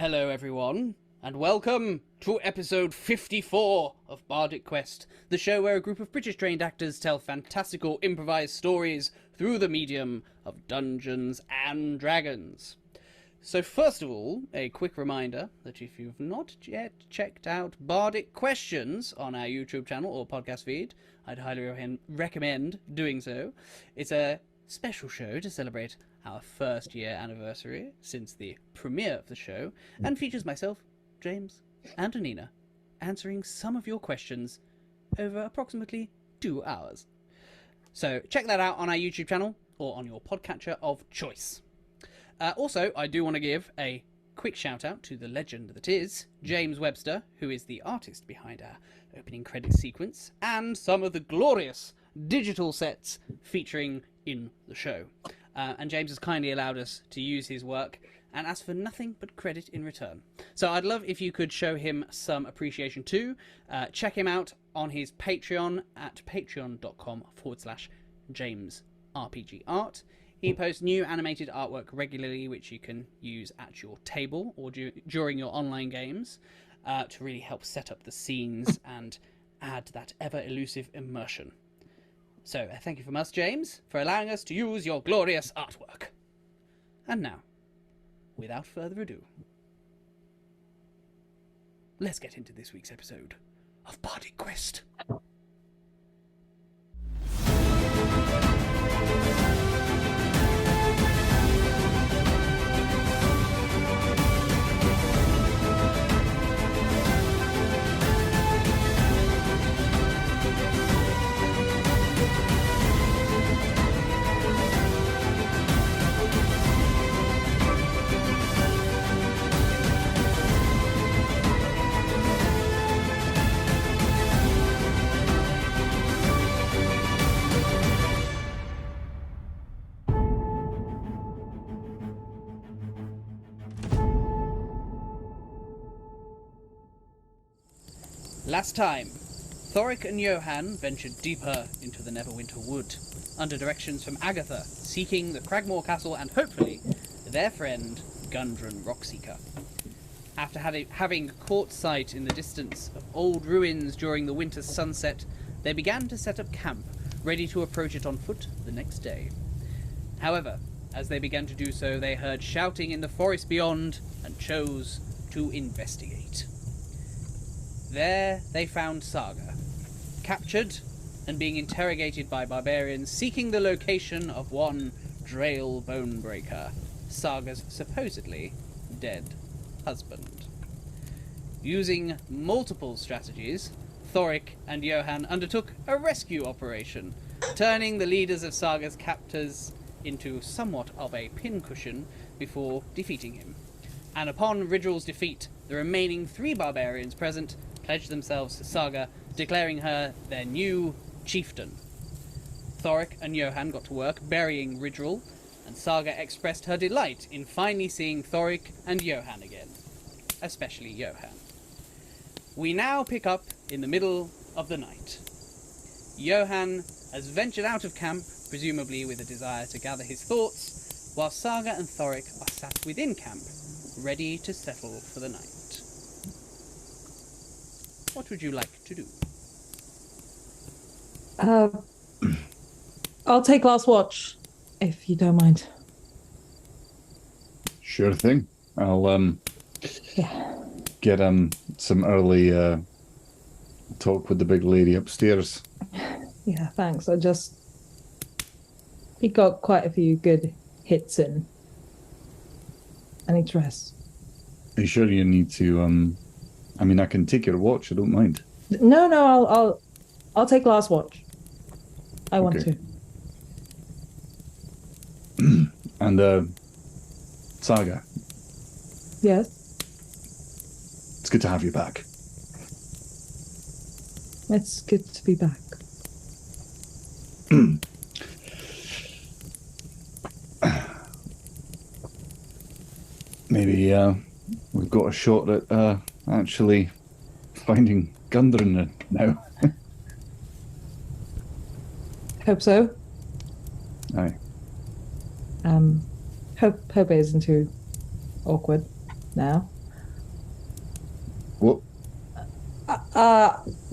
Hello everyone, and welcome to episode 54 of Bardic Quest, the show where a group of British trained actors tell fantastical improvised stories through the medium of Dungeons and Dragons. So first of all, a quick reminder that if you've not yet checked out Bardic Questions on our YouTube channel or podcast feed, I'd highly recommend doing so. It's a special show to celebrate our first year anniversary since the premiere of the show, and features myself, James, and Annina answering some of your questions over approximately 2 hours. So check that out on our YouTube channel or on your podcatcher of choice. Also, I do want to give a quick shout out to the legend that is James Webster, who is the artist behind our opening credits sequence and some of the glorious digital sets featuring in the show. And James has kindly allowed us to use his work and asked for nothing but credit in return. So I'd love if you could show him some appreciation too. Check him out on his Patreon at patreon.com/JamesRPGArt. He posts new animated artwork regularly, which you can use at your table or during your online games to really help set up the scenes and add that ever-elusive immersion. So, thank you from us, James, for allowing us to use your glorious artwork. And now, without further ado, let's get into this week's episode of Bardic Quest. Last time, Thorik and Johann ventured deeper into the Neverwinter Wood, under directions from Agatha, seeking the Cragmore Castle and hopefully their friend Gundren Rockseeker. After having caught sight in the distance of old ruins during the winter's sunset, they began to set up camp, ready to approach it on foot the next day. However, as they began to do so, they heard shouting in the forest beyond and chose to investigate. There they found Saga, captured and being interrogated by barbarians seeking the location of one Drail Bonebreaker, Saga's supposedly dead husband. Using multiple strategies, Thorik and Johann undertook a rescue operation, turning the leaders of Saga's captors into somewhat of a pincushion before defeating him. And upon Ridrill's defeat, the remaining 3 barbarians present pledged themselves to Saga, declaring her their new chieftain. Thorik and Johann got to work burying Ridrill, and Saga expressed her delight in finally seeing Thorik and Johann again, especially Johann. We now pick up in the middle of the night. Johann has ventured out of camp, presumably with a desire to gather his thoughts, while Saga and Thorik are sat within camp, ready to settle for the night. What would you like to do? I'll take last watch, if you don't mind. Sure thing. I'll get some early talk with the big lady upstairs. Yeah, thanks. He got quite a few good hits in. I need to rest. Are you sure you need to I mean, I can take your watch, I don't mind. No, I'll take last watch. I want to. And Saga. Yes. It's good to have you back. It's good to be back. Maybe we've got a shot at actually finding Gundren now. Hope so. Aye. Hope it isn't too awkward now. What?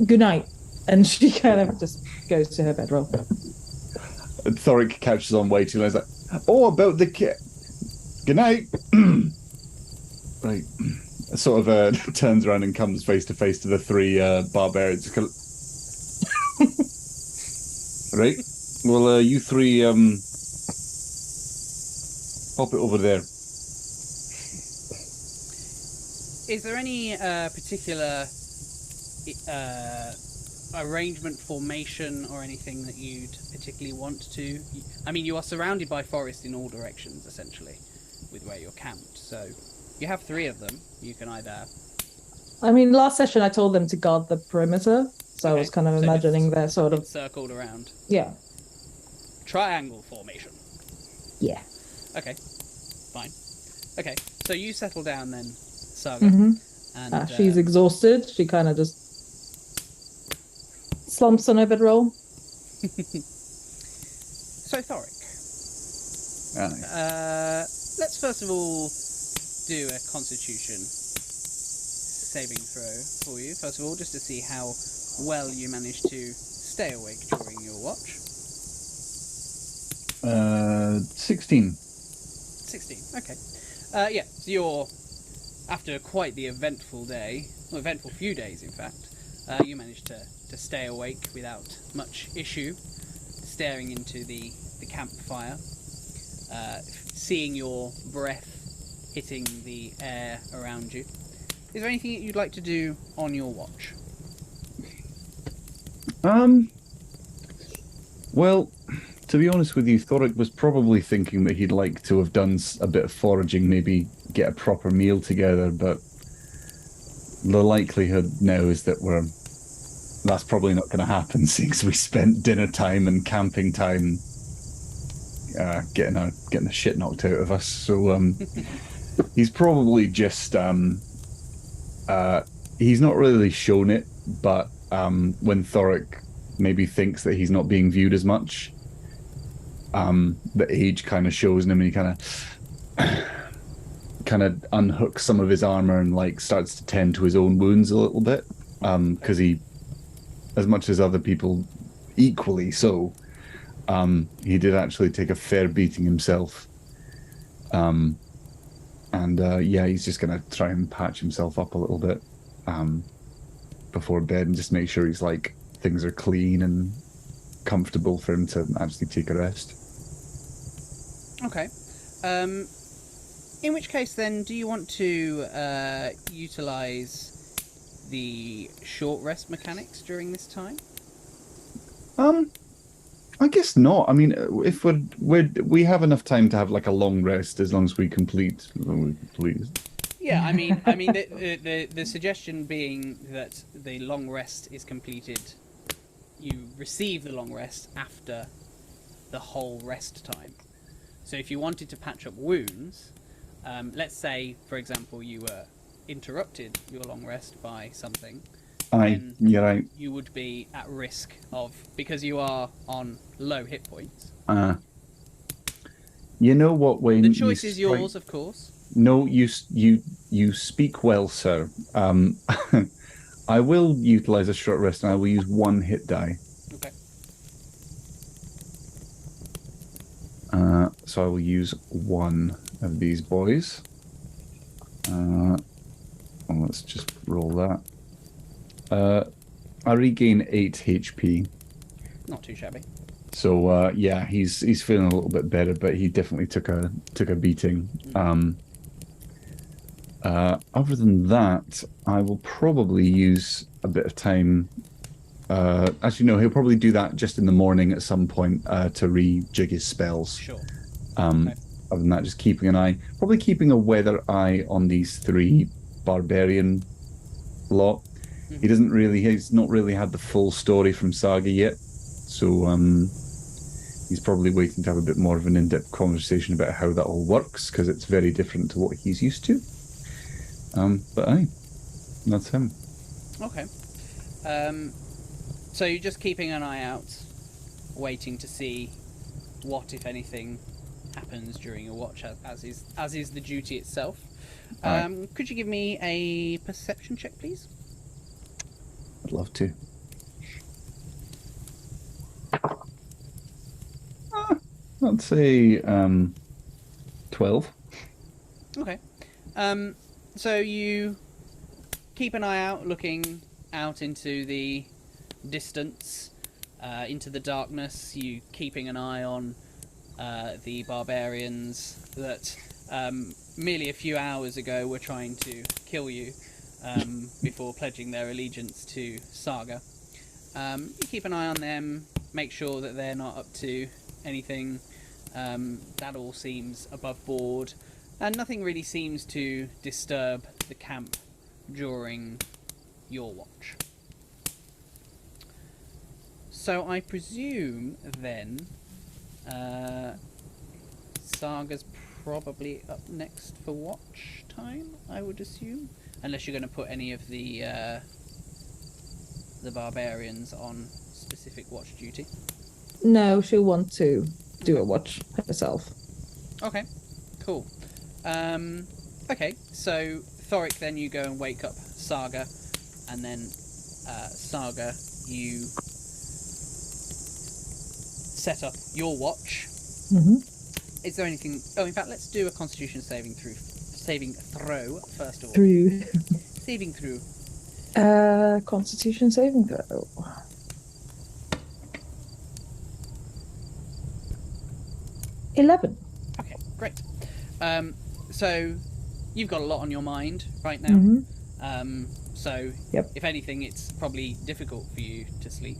Good night. And she kind of just goes to her bedroll. Thorik catches on way too late. He's like, oh, about the kit. Good night. Right. Sort of turns around and comes face to face to the three barbarians. Right. Well, you three pop it over there. Is there any particular arrangement, formation, or anything that you'd particularly want to? I mean, you are surrounded by forest in all directions, essentially, with where you're camped. So you have three of them. You can either... I mean, last session I told them to guard the perimeter, so Okay, I was kind of so imagining they're sort of... circled around. Yeah. Triangle formation. Yeah. Okay, fine. Okay, so you settle down then, Saga. And she's exhausted. She kind of just slumps on her bedroll. So, Thorik. Let's first of all do a constitution saving throw for you, first of all, just to see how well you manage to stay awake during your watch. 16. 16, okay. Yeah, so you're, after quite the eventful day, well, eventful few days in fact, you managed to stay awake without much issue, staring into the campfire, seeing your breath hitting the air around you. Is there anything that you'd like to do on your watch? Well, to be honest with you, Thorik was probably thinking that he'd like to have done a bit of foraging, maybe get a proper meal together, but the likelihood now is that that's probably not going to happen, since we spent dinner time and camping time getting the shit knocked out of us. So he's probably just he's not really shown it, but when Thorik maybe thinks that he's not being viewed as much, the age kind of shows in him, and he kind of unhooks some of his armor and like starts to tend to his own wounds a little bit, because he, as much as other people equally so, he did actually take a fair beating himself, and he's just gonna try and patch himself up a little bit before bed, and just make sure he's like things are clean and comfortable for him to actually take a rest. Okay. In which case, then, do you want to utilize the short rest mechanics during this time? I guess not. I mean, if we have enough time to have like a long rest, as long as we complete. Yeah, I mean, the suggestion being that the long rest is completed. You receive the long rest after the whole rest time. So if you wanted to patch up wounds, let's say, for example, you were interrupted your long rest by something, you're right. You would be at risk of, because you are on low hit points. You know what, Wayne? The choice is yours, of course. No, you speak well, sir. I will utilize a short rest, and I will use one hit die. Okay. So I will use one of these boys. Let's just roll that. I regain 8 HP. Not too shabby. So yeah, he's feeling a little bit better, but he definitely took a beating. Other than that, I will probably use a bit of time. Actually, no, he'll probably do that just in the morning at some point to rejig his spells. Sure. Okay. Other than that, just keeping an eye, probably keeping a weather eye on these three barbarian lot. Mm-hmm. He's not really had the full story from Saga yet, so he's probably waiting to have a bit more of an in-depth conversation about how that all works, because it's very different to what he's used to. But aye, that's him. Okay. So you're just keeping an eye out, waiting to see what, if anything, happens during your watch, as is the duty itself. Right. Could you give me a perception check, please? I'd love to. I'd say 12. Okay. So you keep an eye out, looking out into the distance, into the darkness. You keeping an eye on the barbarians that merely a few hours ago were trying to kill you before pledging their allegiance to Saga. You keep an eye on them, make sure that they're not up to anything. That all seems above board, and nothing really seems to disturb the camp during your watch. So I presume then Saga's probably up next for watch time, I would assume, unless you're going to put any of the barbarians on specific watch duty. No, she'll want to do a watch herself. Okay, cool. Okay, so Thorik, then you go and wake up Saga, and then Saga, you set up your watch. Mm-hmm. Is there anything? Oh, in fact, let's do a Constitution saving throw first of all. Saving throw. Constitution saving throw. 11. Okay, great. So you've got a lot on your mind right now. Mm-hmm. So Yep. if anything, it's probably difficult for you to sleep.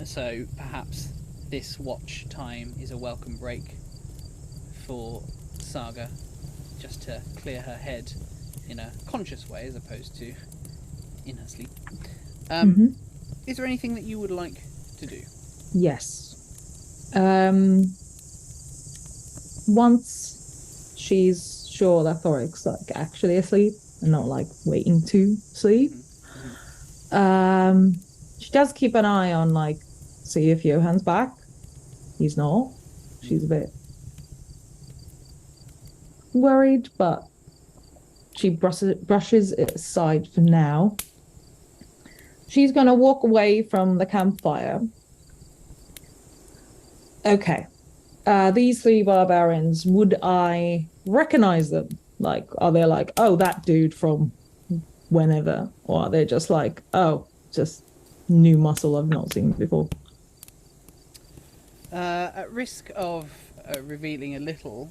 So perhaps this watch time is a welcome break for Saga, just to clear her head in a conscious way as opposed to in her sleep. Is there anything that you would like to do? Yes. Once she's sure that Thorik's like actually asleep and not like waiting to sleep, she does keep an eye on like see if Johann's back. He's not. She's a bit worried, but she brushes it aside for now. She's gonna walk away from the campfire. Okay. These three barbarians, would I recognize them? Like, are they like, oh, that dude from whenever? Or are they just like, oh, just new muscle I've not seen before? At risk of revealing a little,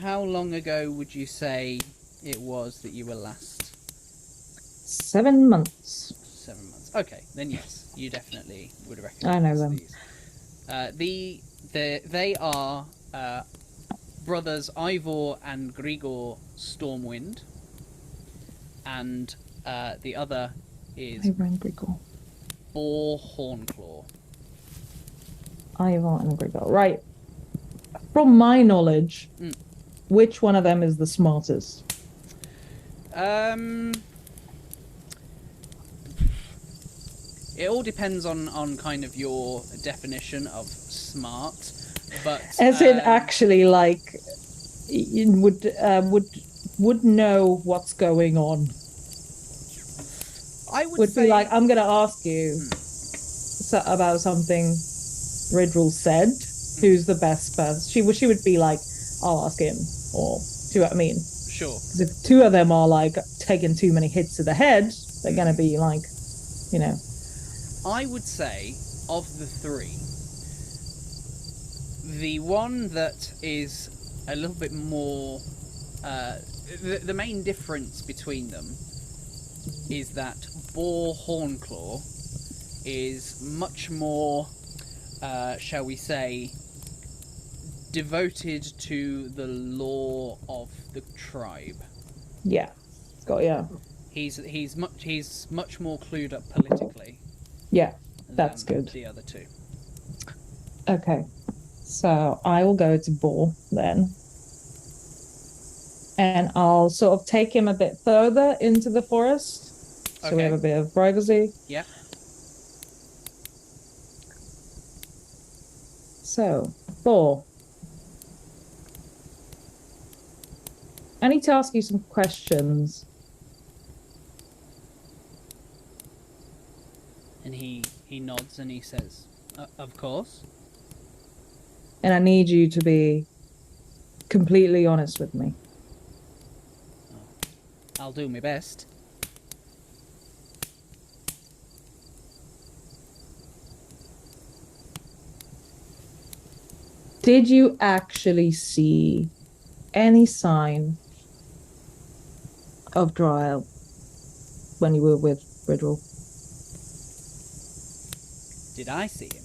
how long ago would you say it was that you were last? 7 months. 7 months. Okay, then yes, you definitely would recognize I know them. These. They are brothers Ivor and Grigor Stormwind, and the other is Ivor and Grigor. Boar Hornclaw. Ivor and Grigor. Right. From my knowledge, which one of them is the smartest? It all depends on kind of your definition of smart, but as in actually like would know what's going on. I would say, be like, I'm gonna ask you about something Ridril said. Who's the best person? She would be like, I'll ask him, or see what I mean? Sure. Because if two of them are like taking too many hits to the head, they're gonna be like, you know. I would say, of the three, the one that is a little bit more... the main difference between them is that Boar Hornclaw is much more, shall we say, devoted to the law of the tribe. Yeah. He's much more clued up politically. Yeah, that's good. The other two. Okay, so I will go to Boar then. And I'll sort of take him a bit further into the forest. So we have a bit of privacy. Yeah. So, 4. I need to ask you some questions. And he nods and he says, of course. And I need you to be completely honest with me. I'll do my best. Did you actually see any sign of Dryle when you were with Ridrel? Did I see him?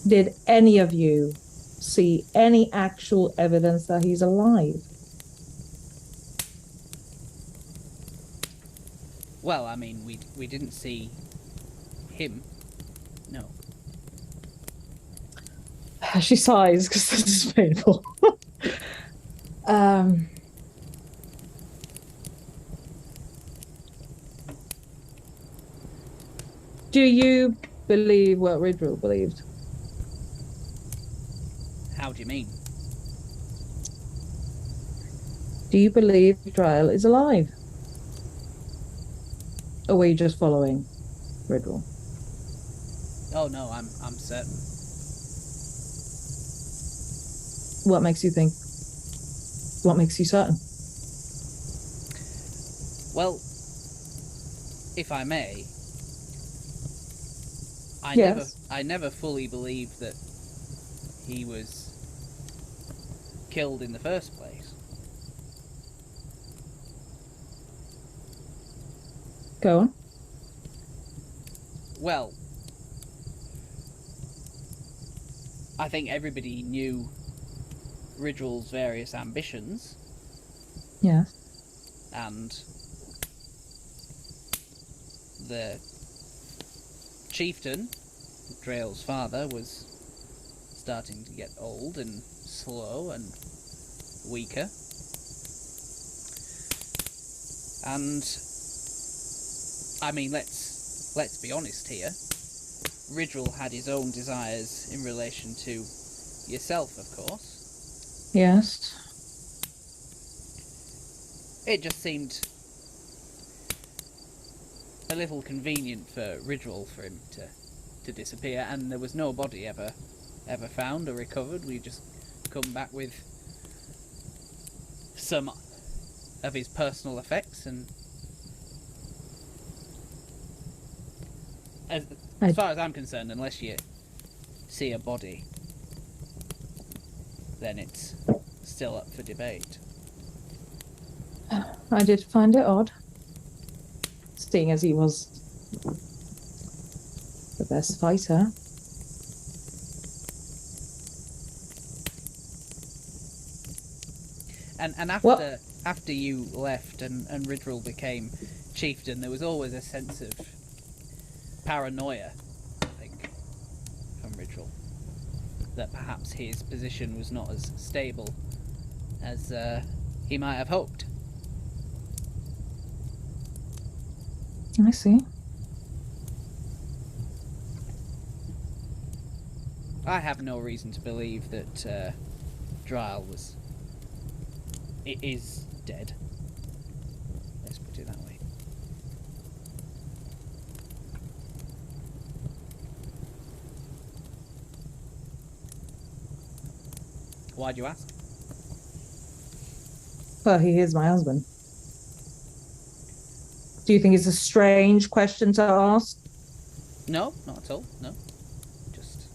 Did any of you see any actual evidence that he's alive? Well, I mean, we didn't see him. No. She sighs because this is painful. Do you believe what Ridrel believed? How do you mean? Do you believe Dryle is alive? Or were you just following Ridrel? Oh no, I'm certain. What makes you think? What makes you certain? Well, if I may, Yes. I never fully believed that he was killed in the first place. Go on. Well, I think everybody knew Ridrel's various ambitions, Yes. and the chieftain, Drael's father, was starting to get old and slow and weaker. And I mean, let's be honest here. Ridrel had his own desires in relation to yourself, of course. Yes. It just seemed a little convenient for Ridrel for him to disappear, and there was no body ever found or recovered. We just come back with some of his personal effects, and as far as I'm concerned, unless you see a body, then it's still up for debate. I did find it odd, seeing as he was the best fighter. And after you left and Ridrel became chieftain, there was always a sense of paranoia, I think, from Ridrel, that perhaps his position was not as stable as he might have hoped. I see. I have no reason to believe that Dryle is dead. Let's put it that way. Why do you ask? Well, he is my husband. Do you think it's a strange question to ask? No, not at all. No. Just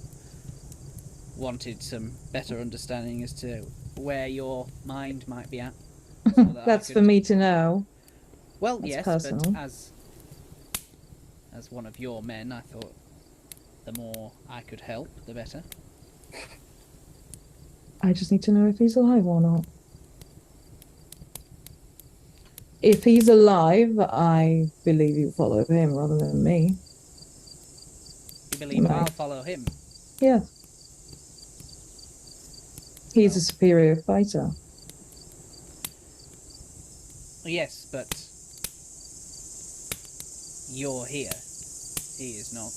wanted some better understanding as to where your mind might be at. So that That's for me to know. Well, That's yes, personal. but as one of your men, I thought the more I could help, the better. I just need to know if he's alive or not. If he's alive, I believe you follow him rather than me. You believe No. I'll follow him? Yeah. He's Well, a superior fighter. yes, but you're here. He is not.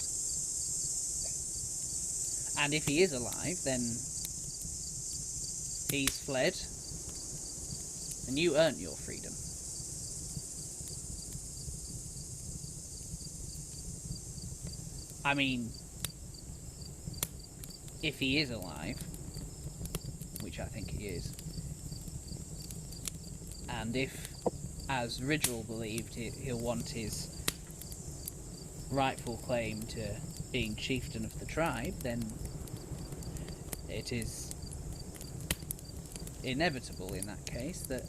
And if he is alive, then he's fled, and you earned your freedom. I mean, if he is alive, which I think he is, and if, as Ridgel believed, he'll want his rightful claim to being chieftain of the tribe, then it is inevitable in that case that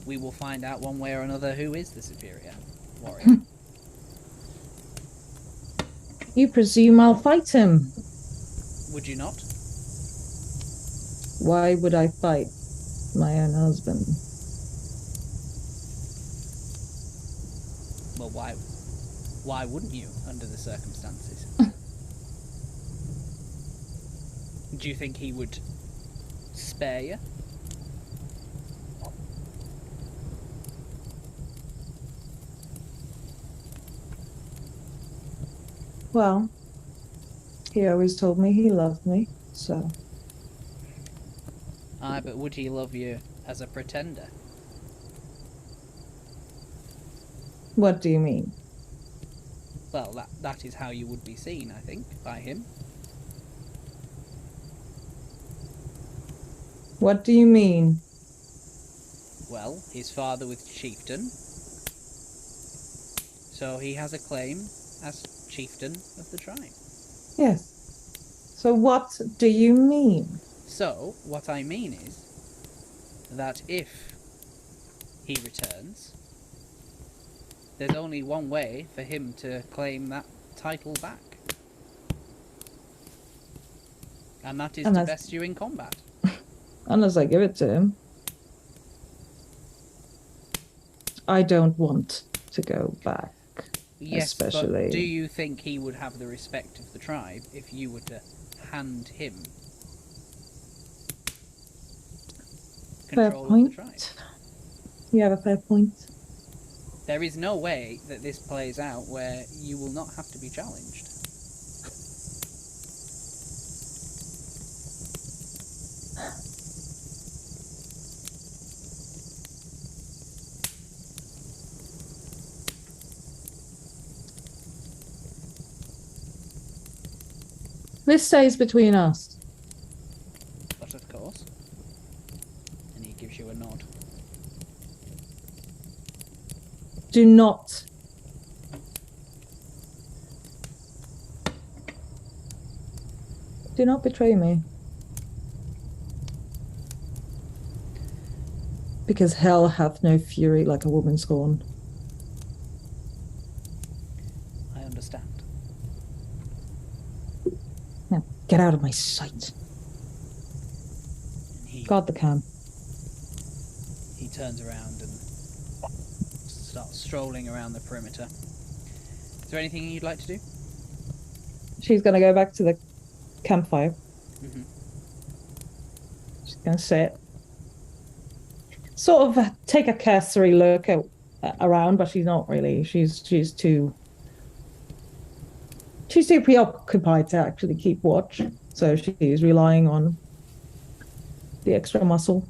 we will find out one way or another who is the superior warrior. You presume I'll fight him? Would you not? Why would I fight my own husband? Well, why wouldn't you, under the circumstances? Do you think he would spare you? Well, he always told me he loved me, so... Aye, but would he love you as a pretender? What do you mean? Well, that is how you would be seen, I think, by him. What do you mean? Well, his father was chieftain, so he has a claim as chieftain of the tribe. Yes. So what do you mean? So, what I mean is that if he returns, there's only one way for him to claim that title back. And that is to best you in combat. Unless I give it to him. I don't want to go back. Yes, especially... but do you think he would have the respect of the tribe if you were to hand him fair control point. of the tribe? You have a fair point. There is no way that this plays out where you will not have to be challenged. This stays between us. But of course. And he gives you a nod. Do not. Do not betray me. Because hell hath no fury like a woman scorned. I understand. Now, get out of my sight. And he Guard the cam. turns around and starts strolling around the perimeter. Is there anything you'd like to do? She's going to go back to the campfire. Mm-hmm. She's going to sit. Sort of take a cursory look around, but she's not really. She's too preoccupied to actually keep watch. So she's relying on the extra muscle.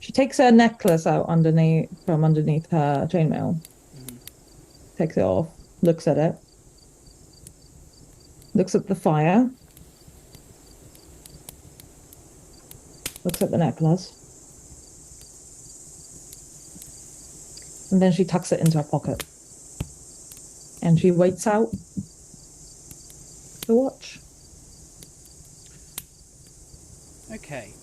She takes her necklace out from underneath her chainmail. Mm-hmm. Takes it off, looks at it, looks at the fire, looks at the necklace, and then she tucks it into her pocket. And she waits out to watch. Okay.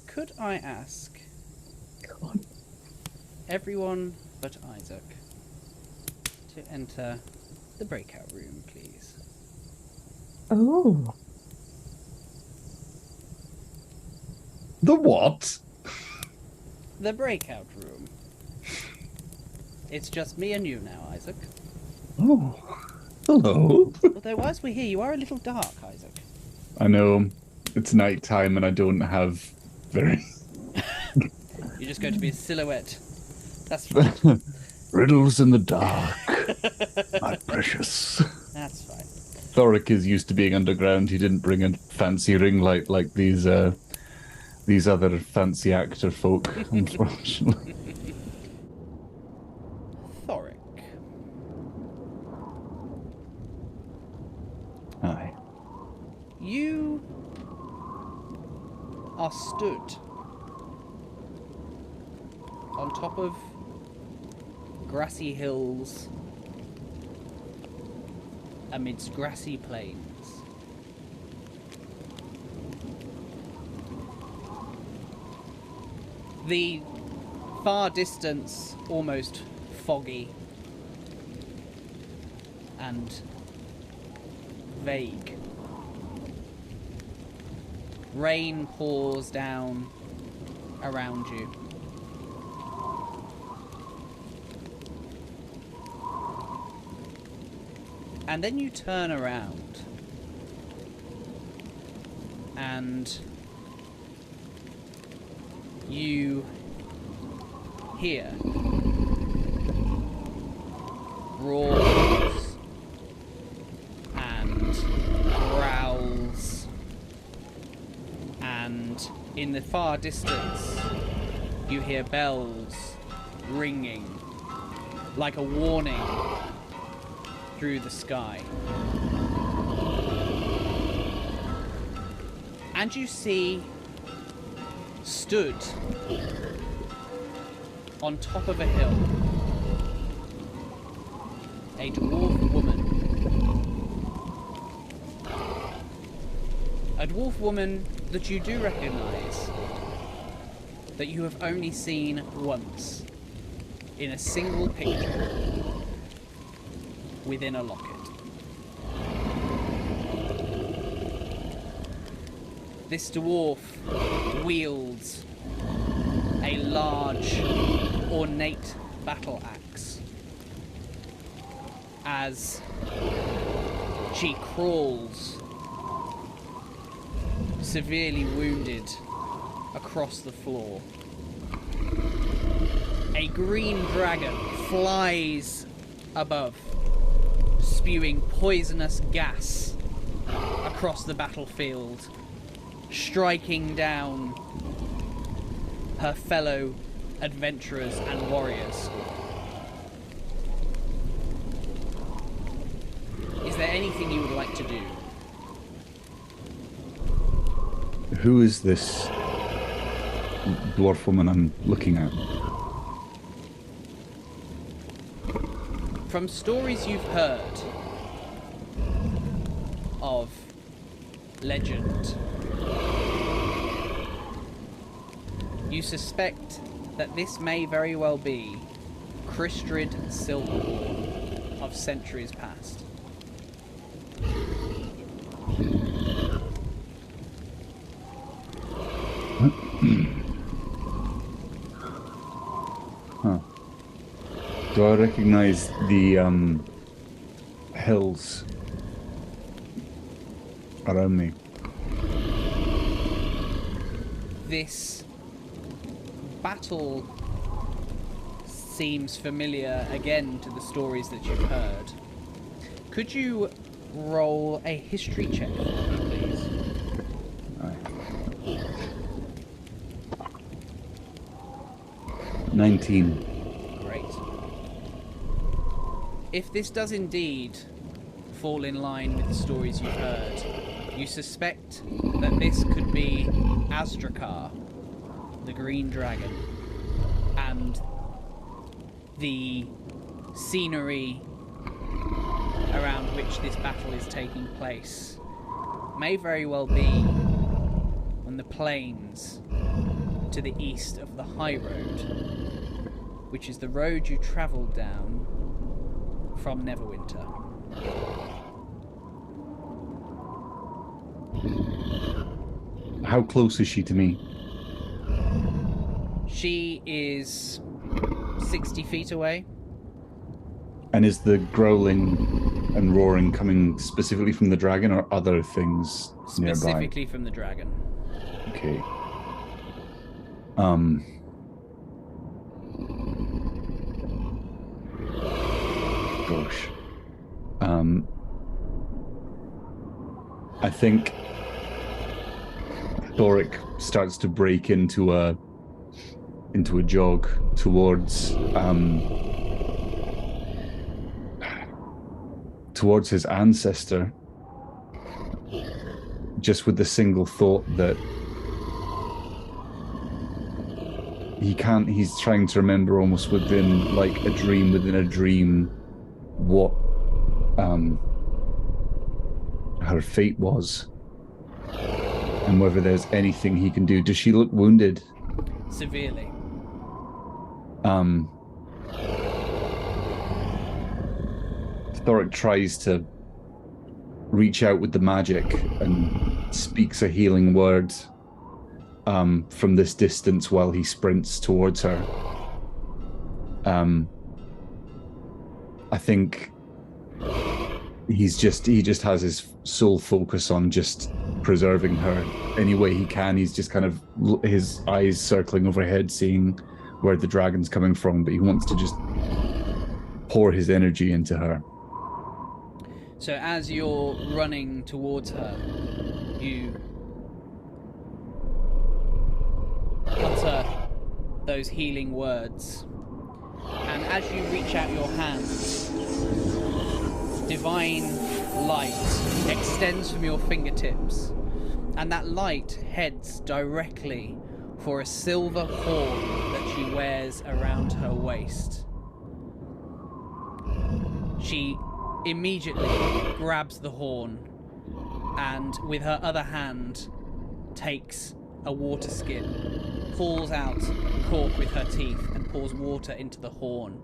Could I ask God. everyone but Isaac to enter the breakout room, please? Oh. The what? The breakout room. It's just me and you now, Isaac. Oh, hello. Although whilst we're here, you are a little dark, Isaac. I know it's night time and I don't have very You're just going to be a silhouette. That's fine. Riddles in the dark. My precious. That's fine. Thorik is used to being underground. He didn't bring a fancy ring light like these other fancy actor folk, unfortunately. Thorik. Aye. You are stood on top of grassy hills amidst grassy plains. The far distance almost foggy and vague. Rain pours down around you. And then you turn around and you hear roars and growls, and in the far distance you hear bells ringing like a warning through the sky. And you see, stood on top of a hill, a dwarf woman. A dwarf woman that you do recognize, that you have only seen once in a single picture within a locket. This dwarf wields a large, ornate battle axe as she crawls, severely wounded, across the floor. A green dragon flies above, spewing poisonous gas across the battlefield, striking down her fellow adventurers and warriors. Is there anything you would like to do? Who is this dwarf woman I'm looking at? From stories you've heard of legend, you suspect that this may very well be Crystrid Silverhorn of centuries past. Huh. Do I recognize the hills around me? This battle seems familiar again to the stories that you've heard. Could you roll a history check for me, please? Aye. 19. Great. If this does indeed fall in line with the stories you've heard, you suspect that this could be Azdrakar, the green dragon, and the scenery around which this battle is taking place may very well be on the plains to the east of the High Road, which is the road you travelled down from Neverwinter. How close is she to me? She is 60 feet away. And is the growling and roaring coming specifically from the dragon or other things nearby? Specifically from the dragon. Okay. Gosh. I think Thorik starts to break into a jog towards his ancestor, just with the single thought that he's trying to remember, almost within like a dream within a dream, what her fate was and whether there's anything he can do. Does she look wounded? Severely. Thorik tries to reach out with the magic and speaks a healing word from this distance while he sprints towards her. I think he just has his sole focus on just preserving her any way he can. He's just kind of his eyes circling overhead, seeing where the dragon's coming from, but he wants to just pour his energy into her. So as you're running towards her, you utter those healing words, and as you reach out your hand, divine light extends from your fingertips, and that light heads directly for a silver horn that she wears around her waist. She immediately grabs the horn and with her other hand takes a water skin, pulls out the cork with her teeth and pours water into the horn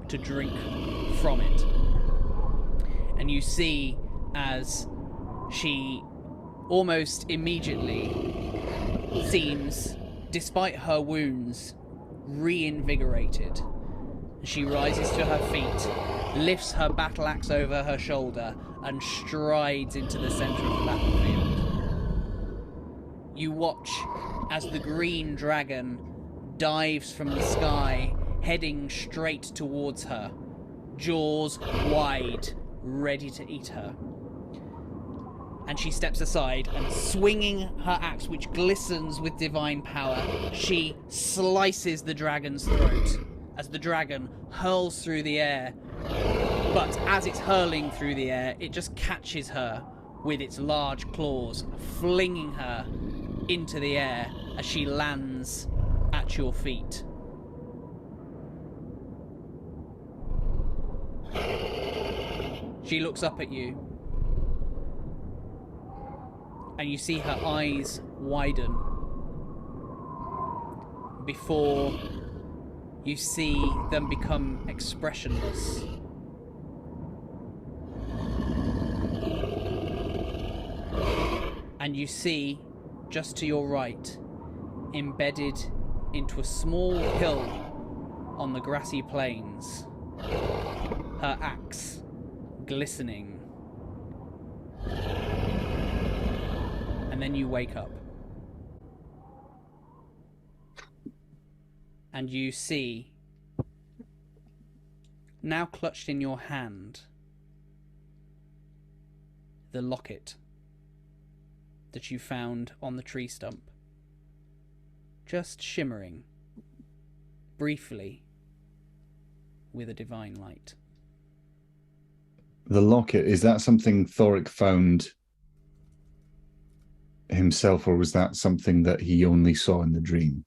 to drink from it. And you see as she almost immediately seems, despite her wounds, reinvigorated. She rises to her feet, lifts her battle axe over her shoulder, and strides into the centre of the battlefield. You watch as the green dragon dives from the sky, heading straight towards her, jaws wide, ready to eat her. And she steps aside, and swinging her axe, which glistens with divine power, she slices the dragon's throat as the dragon hurls through the air. But as it's hurling through the air, it just catches her with its large claws, flinging her into the air as she lands at your feet. She looks up at you, and you see her eyes widen before you see them become expressionless. And you see, just to your right, embedded into a small hill on the grassy plains, her axe glistening. And then you wake up. And you see, now clutched in your hand, the locket that you found on the tree stump, just shimmering briefly with a divine light. The locket, is that something Thorik found himself, or was that something that he only saw in the dream?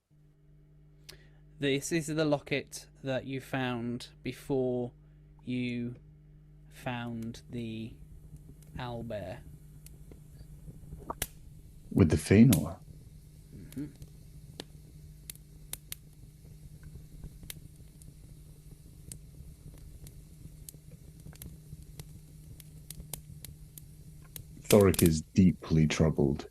This is the locket that you found before you found the owlbear. With the Fëanor? Mm-hmm. Thorik is deeply troubled.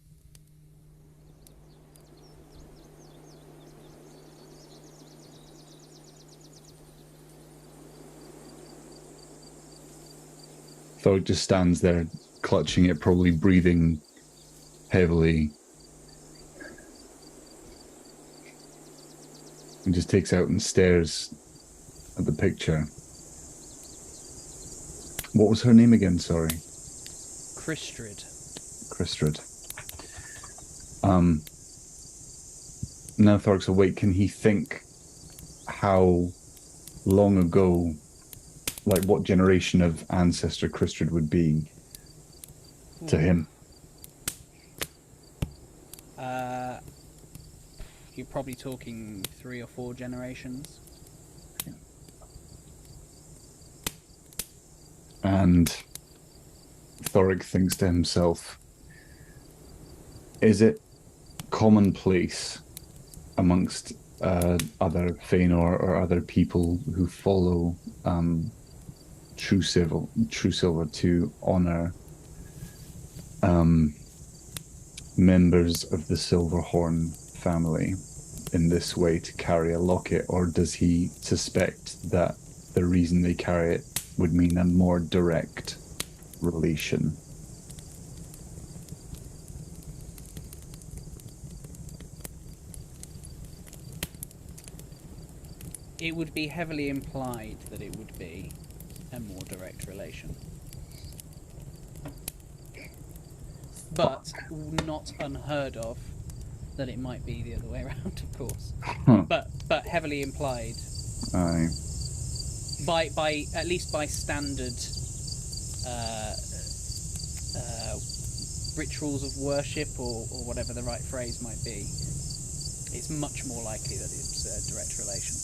Thorik just stands there, clutching it, probably breathing heavily. And just takes out and stares at the picture. What was her name again? Sorry. Christrid. Christrid. Now Thorik's awake, can he think how long ago, like what generation of ancestor Christrid would be to him? You're probably talking 3 or 4 generations. And Thorik thinks to himself, is it commonplace amongst other Feanor or other people who follow True Silver to honor members of the Silverhorn family in this way, to carry a locket, or does he suspect that the reason they carry it would mean a more direct relation? It would be heavily implied that it would be a more direct relation. But not unheard of that it might be the other way around, of course. But heavily implied. Aye. By at least by standard rituals of worship, or whatever the right phrase might be, it's much more likely that it's a direct relation.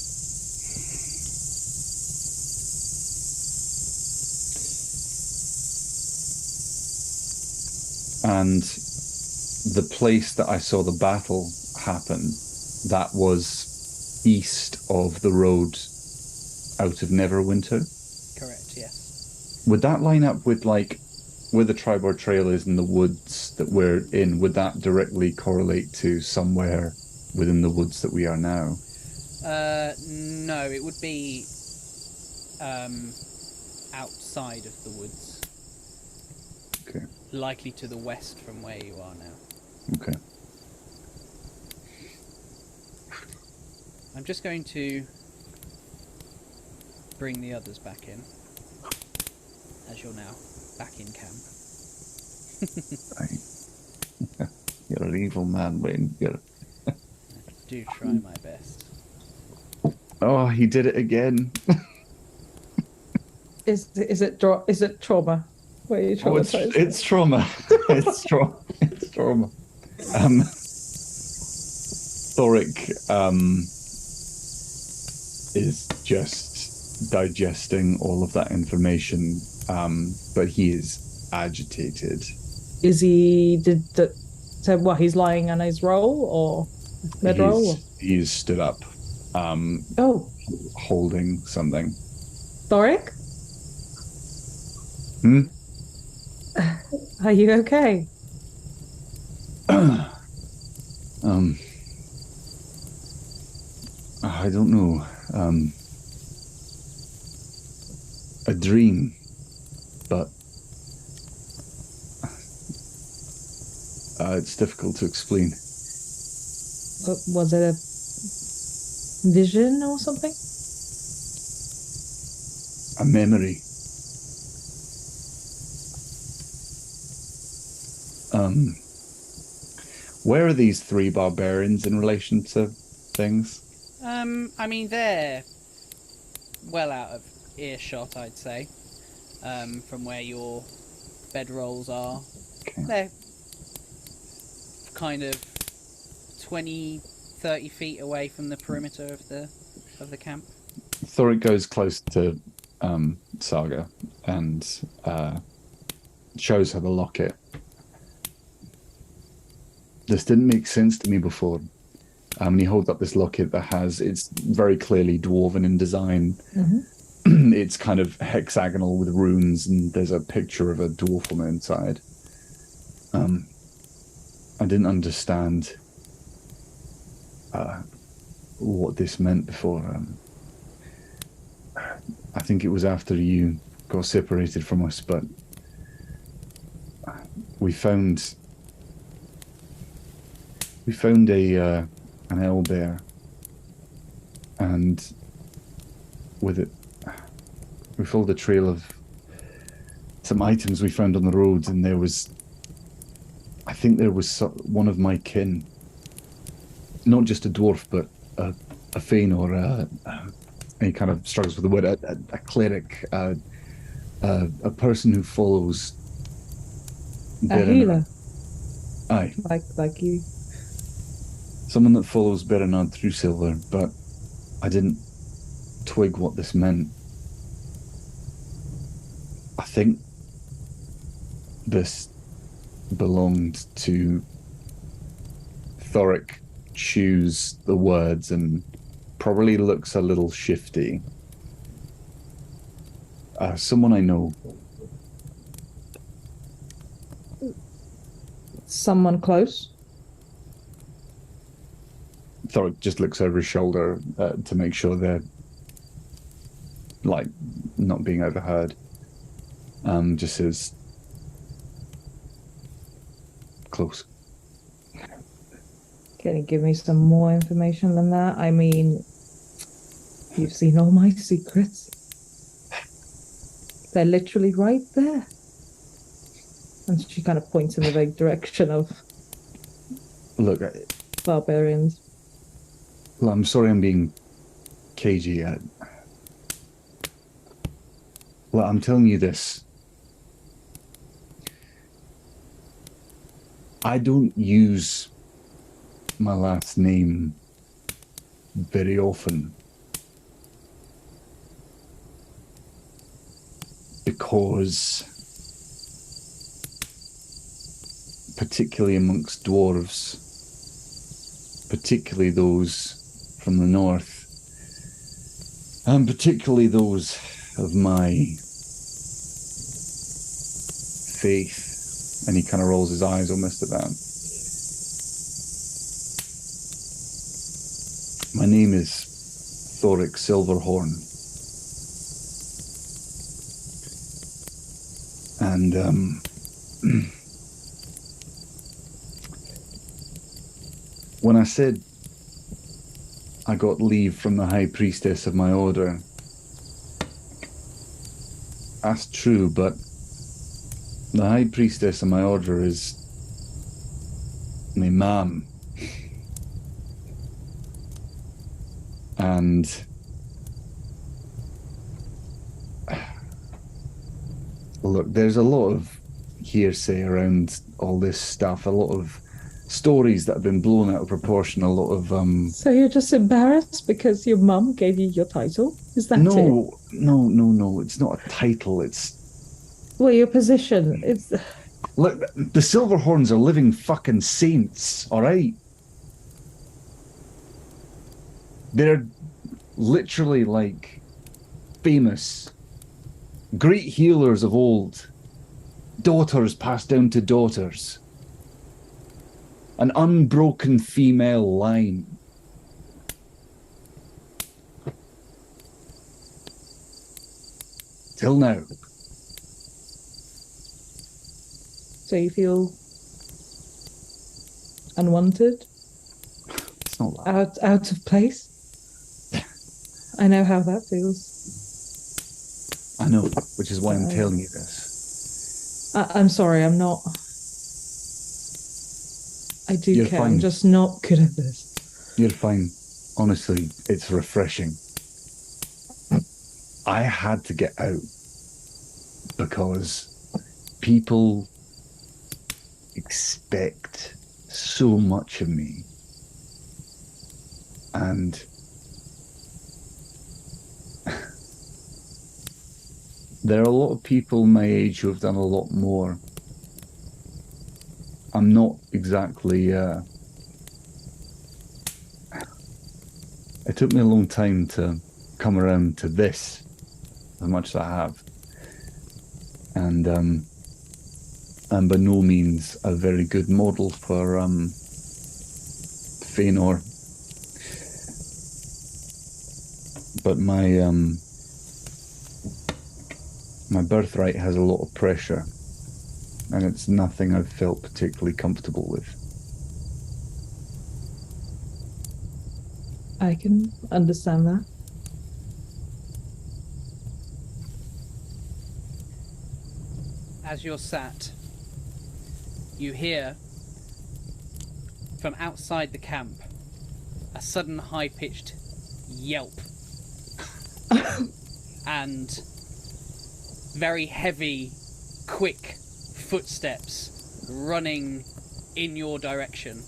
And the place that I saw the battle happen, that was east of the road out of Neverwinter? Correct, yes. Would that line up with, like, where the Tribord Trail is in the woods that we're in? Would that directly correlate to somewhere within the woods that we are now? No, it would be outside of the woods. Okay. Likely to the west from where you are now. Okay. I'm just going to bring the others back in, as you're now back in camp. You're an evil man, Wayne. I do try my best. Oh, he did it again. Is it trauma? Were you traumatized? It's trauma. It's trauma. It's trauma. Thorik is just digesting all of that information, but he is agitated. Is he? So what? He's lying on his roll or mid roll? He's stood up, holding something. Thorik? Hmm? Are you okay? I don't know. A dream, but it's difficult to explain. Was it a vision or something? A memory. Where are these 3 barbarians in relation to things? I mean, they're well out of earshot, I'd say, from where your bedrolls are. Okay. They're kind of 20, 30 feet away from the perimeter of the camp. Thorik goes close to Saga and shows her the locket. This didn't make sense to me before. And he holds up this locket that it's very clearly dwarven in design. Mm-hmm. It's kind of hexagonal with runes, and there's a picture of a dwarf on the inside. I didn't understand what this meant before. I think it was after you got separated from us, but we found an owlbear, and with it we followed a trail of some items we found on the road, and I think there was one of my kin, not just a dwarf, but a Fane or he kind of struggles with the word, a cleric, a person who follows. A healer. Aye. Like you. Someone that follows Bernard through Silver, but I didn't twig what this meant. I think this belonged to Thorik. Chews the words and probably looks a little shifty. Someone I know. Someone close? Thorik just looks over his shoulder to make sure they're like not being overheard. Just says close. Can you give me some more information than that? I mean, you've seen all my secrets. They're literally right there. And she kind of points in the vague direction of Look, barbarians. well, I'm sorry I'm being cagey. Well, I'm telling you this. I don't use my last name very often because, particularly amongst dwarves, particularly those from the north, and particularly those of my faith, and he kind of rolls his eyes almost at that. My name is Thorik Silverhorn. And, when I said I got leave from the High Priestess of my order, that's true, but the High Priestess of my order is my mum. And look, there's a lot of hearsay around all this stuff, a lot of stories that have been blown out of proportion, a lot of So you're just embarrassed because your mum gave you your title? Is that it? No, it's not a title, it's... Well, your position, it's... Look, the Silverhorns are living fucking saints, alright? They're literally, like, famous. Great healers of old. Daughters passed down to daughters. An unbroken female line. Till now. So you feel unwanted? It's not that. Out of place? I know how that feels. I know, which is why I'm telling you this. I'm sorry, I'm not... I do You're care, fine. I'm just not good at this. You're fine. Honestly, it's refreshing. I had to get out because people expect so much of me. And there are a lot of people my age who have done a lot more. I'm not exactly... It took me a long time to come around to this, as much as I have. And I'm by no means a very good model for Fëanor. But my birthright has a lot of pressure, and it's nothing I've felt particularly comfortable with. I can understand that. as you're sat, you hear from outside the camp a sudden high-pitched yelp and very heavy, quick footsteps running in your direction.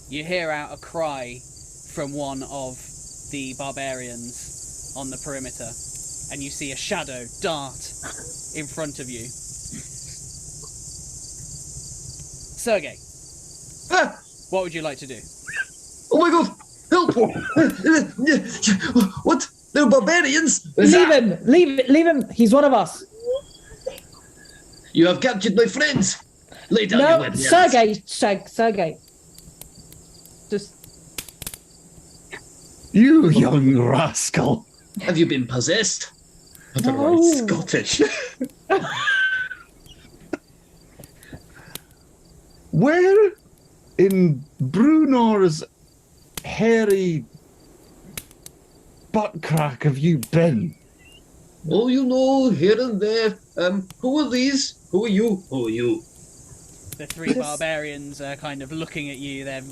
You hear out a cry from one of the barbarians on the perimeter, and you see a shadow dart in front of you. Sergei, what would you like to do? Oh my god! Help! What? They're barbarians! Leave him. He's one of us. You have captured my friends! Lay down your No, weapons. Sergei. Just... You young rascal! Have you been possessed? No. Right, Scottish. Where in Brunor's hairy butt crack have you been? Oh, you know, here and there. Who are these? Who are you? Who are you? The three barbarians are kind of looking at you. They're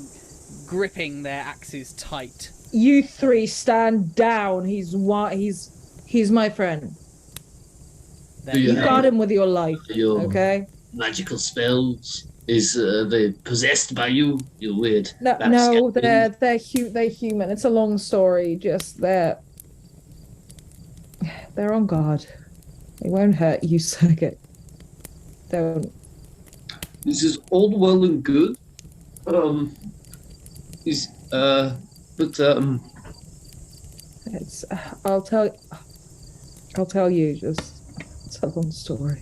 gripping their axes tight. You three stand down. He's my friend. You got him with your life, Your okay? magical spells? Is they possessed by you? You weird. No, they're human. It's a long story. Just they're on guard. They won't hurt you, Sergei. Don't. This is all well and good. It's. I'll tell you. Just it's a long story.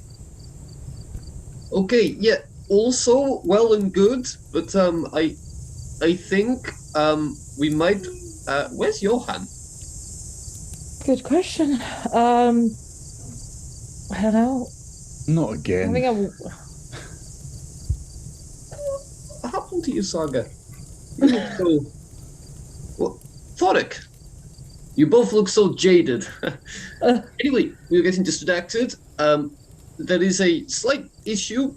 Okay, yeah. Also well and good, but I think we might. Where's Johann? Good question. I don't know. Not I again. think What happened to you, Saga? You look so. Well, Thorik, you both look so jaded. Anyway, we were getting distracted. There is a slight issue.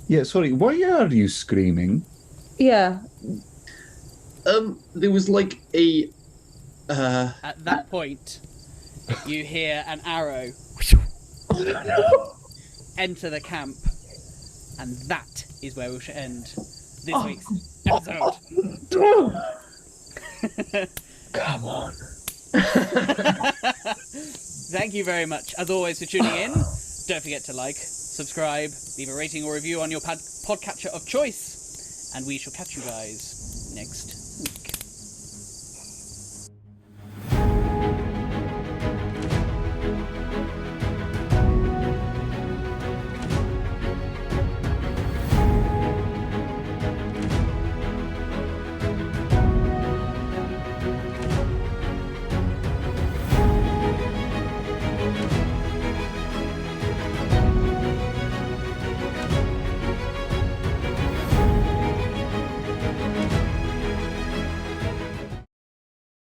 Yeah, sorry, why are you screaming? Yeah. There was like a. At that point, you hear an arrow enter the camp, and that is where we should end this week's episode. Come on. Thank you very much, as always, for tuning in. Don't forget to like, subscribe, leave a rating or review on your podcatcher of choice, and we shall catch you guys next